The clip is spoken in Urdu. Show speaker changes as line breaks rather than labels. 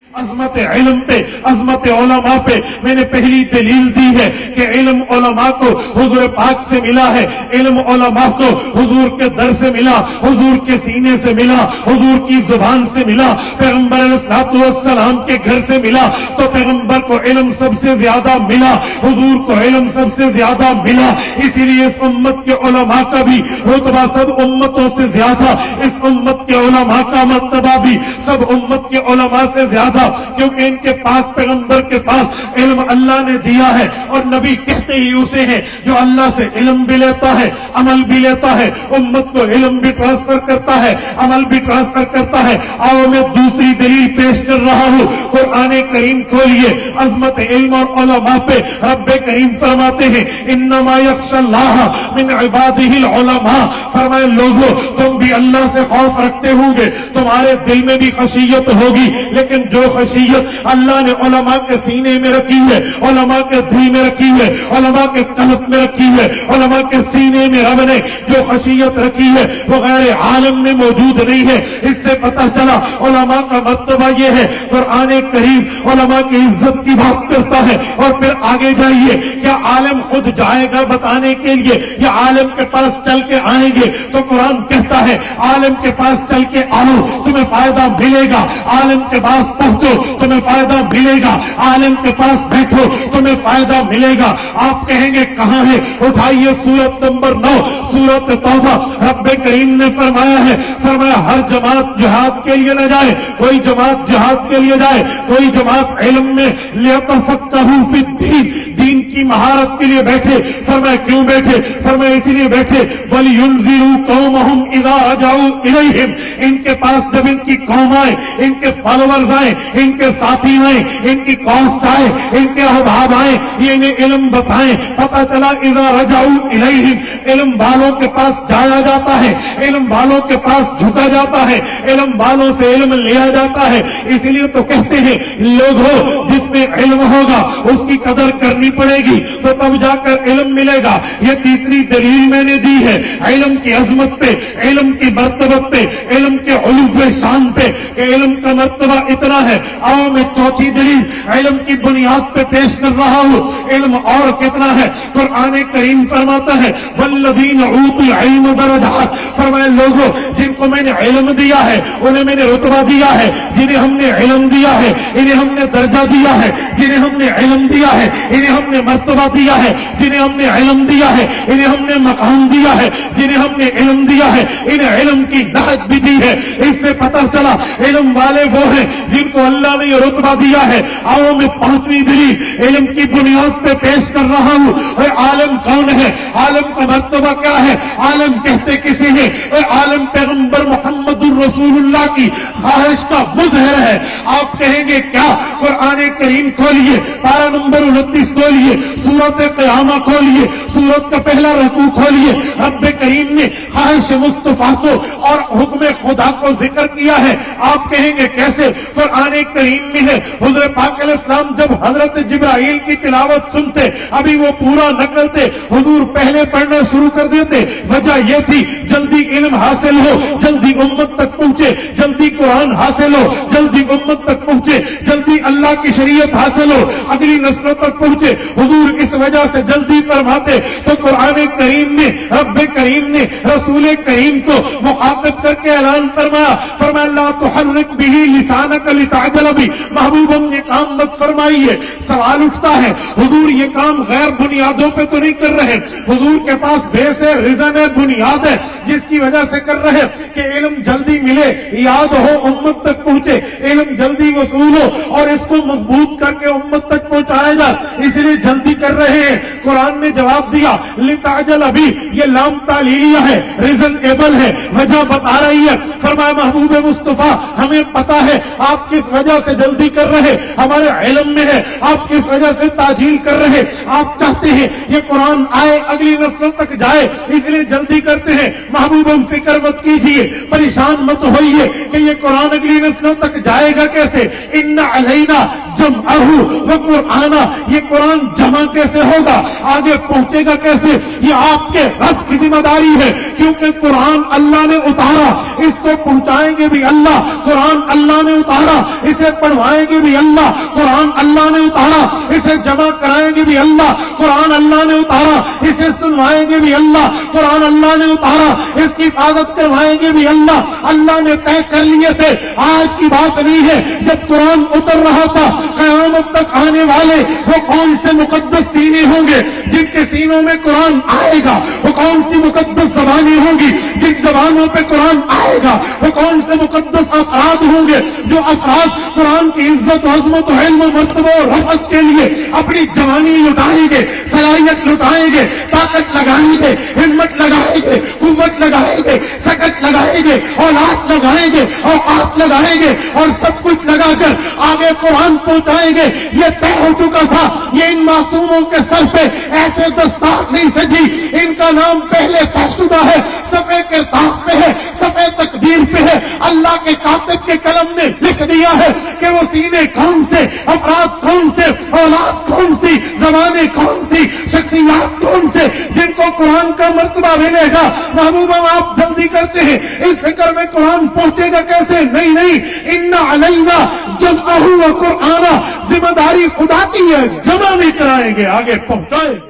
عظمت علم پہ، عظمت علماء پہ میں نے پہلی دلیل دی ہے کہ علم علماء کو حضور پاک سے ملا ہے، علم علماء کو حضور کے در سے ملا، حضور کے سینے سے ملا، حضور کی زبان سے ملا، پیغمبر علیہ السلام کے گھر سے ملا، تو پیغمبر کو علم سب سے زیادہ ملا، حضور کو علم سب سے زیادہ ملا، اسی لیے اس امت کے علماء کا بھی رتبہ سب امتوں سے زیادہ، اس امت کے علماء کا مرتبہ بھی سب امت کے علماء سے زیادہ، کیونکہ ان کے پاک پیغمبر کے پاس علم اللہ نے دیا ہے، اور نبی کہتے ہی اسے ہیں جو اللہ سے علم بھی لیتا ہے، عمل بھی لیتا ہے، امت کو علم بھی ٹرانسفر کرتا ہے، عمل بھی ٹرانسفر کرتا ہے۔ آؤ میں دوسری دلیل پیش کر رہا ہوں، قرآن کریم کھولیے، عظمت علم اور علماء پہ رب کریم فرماتے ہیں انما یخشی اللہ من عبادہ العلماء، فرمائے لوگوں تم بھی اللہ سے خوف رکھتے ہوں گے، تمہارے دل میں بھی خشیت ہوگی، لیکن جو خشیت اللہ نے علماء کے سینے میں رکھی ہے، علماء کے دل میں رکھی ہے، علماء کے قلب میں رکھی ہے، علماء کے سینے میں رب نے جو خشیت رکھی ہے وہ غیر عالم میں موجود نہیں ہے۔ اس سے پتہ چلا علماء کا مرتبہ یہ ہے۔ قرآن کریم علماء کی عزت کی بات کرتا ہے، اور پھر آگے جائیے، کیا عالم خود جائے گا بتانے کے لیے یا عالم کے پاس چل کے آئیں گے؟ تو قرآن کہتا ہے عالم کے پاس چل کے آؤ تمہیں فائدہ ملے گا، عالم کے پاس پہنچو تمہیں فائدہ ملے گا، عالم کے پاس بیٹھو تمہیں فائدہ ملے گا۔ آپ کہیں گے کہاں ہے؟ اٹھائیے سورت نمبر 9 سورت توبہ، رب کریم نے فرمایا ہے، فرمایا ہر جماعت جہاد کے لیے نہ جائے، کوئی جماعت جہاد کے لیے جائے، کوئی جماعت علم میں لیتفقہوا فی الدین، دین کی مہارت کے لیے بیٹھے۔ فرمایا کیوں بیٹھے؟ فرمایا اسی لیے بیٹھے وَلْيُنذِرُوا قَوْمَهُمْ إِذَا رَجَعُوا إِلَيْهِمْ، ان کے پاس جب ان کی قوم آئے، ان کے فالوورز آئے، ان کے ساتھی آئے، ان کی کاسٹ آئے، ان کے احباب آئے، یہ انہیں علم بتائیں۔ پتہ چلا اذا رجعوا الیہم، علم والوں کے پاس جایا جاتا ہے، علم والوں کے پاس جھکا جاتا ہے، علم والوں سے علم لیا جاتا ہے۔ اس لیے تو کہتے ہیں لوگوں جس میں علم ہوگا اس کی قدر کرنی پڑے گی تو تب جا کر علم ملے گا۔ یہ تیسری دلیل میں نے دی ہے علم کی عظمت پہ، علم کی مرتبت پہ، علم کے علو شان پہ کہ علم کا مرتبہ اتنا ہے۔ آؤ میں چوتھی دلیل علم کی بنیاد پہ پیش کر رہا ہوں، علم اور کتنا ہے۔ قرآن کریم فرماتا ہے والذین اوتوا العلم درجات، فرمائے لوگوں جن کو میں نے علم دیا ہے انہیں میں نے رتبہ دیا ہے، جنہیں ہم نے علم دیا ہے انہیں ہم نے درجہ دیا ہے، جنہیں ہم نے علم دیا ہے انہیں ہم نے مرتبہ دیا ہے، جنہیں ہم نے علم دیا ہے انہیں ہم نے مقام دیا ہے، جنہیں ہم نے علم دیا ہے انہیں علم کی نہج بھی دی ہے۔ اس سے پتہ چلا علم والے وہ ہیں جن کو اللہ نے یہ رتبہ دیا ہے۔ آؤ میں پانچویں دلیل علم کی بنیاد پہ پیش کر رہا ہوں۔ اے عالم کون ہے؟ عالم کا مرتبہ کیا ہے؟ عالم کہتے کسی ہیں؟ اے عالم پیغمبر محمد الرسول اللہ کی خواہش کا مظہر ہے۔ آپ کہیں گے کیا؟ قرآن کریم کھولیے، پارہ نمبر 29 کھولیے، سورت قیامہ کھولیے، سورت کا پہلا رکوع کھولیے۔ رب کریم نے خواہش مصطفیٰ کو اور حکم خدا کو ذکر کیا ہے۔ آپ کہیں گے کیسے؟ قرآن کریم میں ہے حضور پاک علیہ السلام جب حضرت جبرائیل کی تلاوت سنتے ابھی وہ پورا نہ کرتے، حضور پہلے پڑھنا شروع کر دیتے۔ وجہ یہ تھی جلدی علم حاصل ہو، جلدی امت تک پہنچے، جلدی قرآن حاصل ہو، جلدی امت تک پہنچے، جلدی اللہ کی شریعت حاصل ہو، اگلی نسلوں تک پہنچے۔ حضور اس وجہ سے جلدی فرماتے تو قرآن کریم میں رب کریم نے رسول کریم کو مخاطب کر کے اعلان فرمایا، فرمایا لا تحرک بہ لسانک لتعجل بہ، محبوب ہم یہ کام مت فرمائیے۔ سوال اٹھتا ہے حضور یہ کام غیر بنیادوں پہ تو نہیں کر رہے؟ حضور کے پاس بیس ہے، ریزن ہے، بنیاد ہے جس کی وجہ سے کر رہے کہ علم جلدی ملے، یاد ہو، امت تک پہنچے، علم جلدی وصول ہو اور اس کو مضبوط کر کے امت تک پہنچایا جائے، اس لیے جلدی کر رہے ہیں۔ قرآن نے جواب دیا لتعجل بہ، یہ لام تعلیلیہ ہے، ریزن ایبل ہے، وجہ بتا رہی ہے۔ فرمایا محبوب مصطفیٰ ہمیں پتا ہے آپ کس وجہ سے جلدی کر رہے، ہمارے علم میں ہے آپ کس وجہ سے تاجیل کر رہے۔ آپ چاہتے ہیں یہ قرآن آئے اگلی نسلوں تک جائے، اس لیے جلدی کرتے ہیں۔ محبوب فکر مت کیجئے، پریشان مت ہوئیے کہ یہ قرآن اگلی نسلوں تک جائے گا کیسے۔ ان علینا جمعہ و قرآن، یہ قرآن جمع کیسے ہوگا؟ آگے پہنچے گا کیسے؟ یہ آپ کے رب کی ذمہ داری ہے، کیونکہ قرآن اللہ نے اتارا، اس کو پہنچائیں گے بھی اللہ، قرآن اللہ نے اتارا، اسے پڑھوائیں گے بھی اللہ، قرآن اللہ نے اتارا، اسے جمع کرائیں گے بھی اللہ، قرآن اللہ نے اتارا، اسے سنوائیں گے بھی اللہ، قرآن اللہ نے اتارا، اس کی حفاظت کروائیں گے بھی اللہ۔ اللہ نے طے کر لیے تھے، آج کی بات نہیں ہے، جب قرآن اتر رہا تھا قیامت تک آنے والے وہ کون سے مقدس سینے ہوں گے جن کے سینوں میں قرآن آئے گا، وہ کون سی مقدس زبانیں ہوں گی جن زبانوں پہ قرآن آئے گا، وہ کون سے مقدس افراد ہوں گے جو افراد قرآن کی عزت و عظمت و علم و مرتبہ و رفعت کے لیے اپنی جوانی لٹائیں گے، صلاحیت لٹائیں گے، طاقت لگائیں گے، ہمت لگائیں گے، قوت لگائیں گے، سکت لگائیں گے، اولاد لگائیں گے، اوقات لگائیں گے، اور سب کچھ لگا کر آگے قرآن پہنچائیں گے۔ یہ طے ہو چکا تھا، یہ ان معصوموں کے سر پہ ایسے دستار نہیں سجی، ان کا نام پہلے طے شدہ ہے، صفحے کے داغ پہ ہے، صفحے تقدیر پہ ہے، اللہ کے کاتب کے قلم نے لکھ دیا ہے کہ وہ سینے کون سے، افراد کون سے، اولاد کون سی، زبانیں کون سی، شخصیات کون سے جن کو قرآن کا مرتبہ ملے گا۔ محبوب آپ جلدی کرتے ہیں، اس فکر میں قرآن پہنچے گا کیسے؟ نہیں، ان علینا جمعہ و قرآن، ذمہ داری خدا کی ہے، جمع بھی کرائیں گے، آگے پہنچائیں گے۔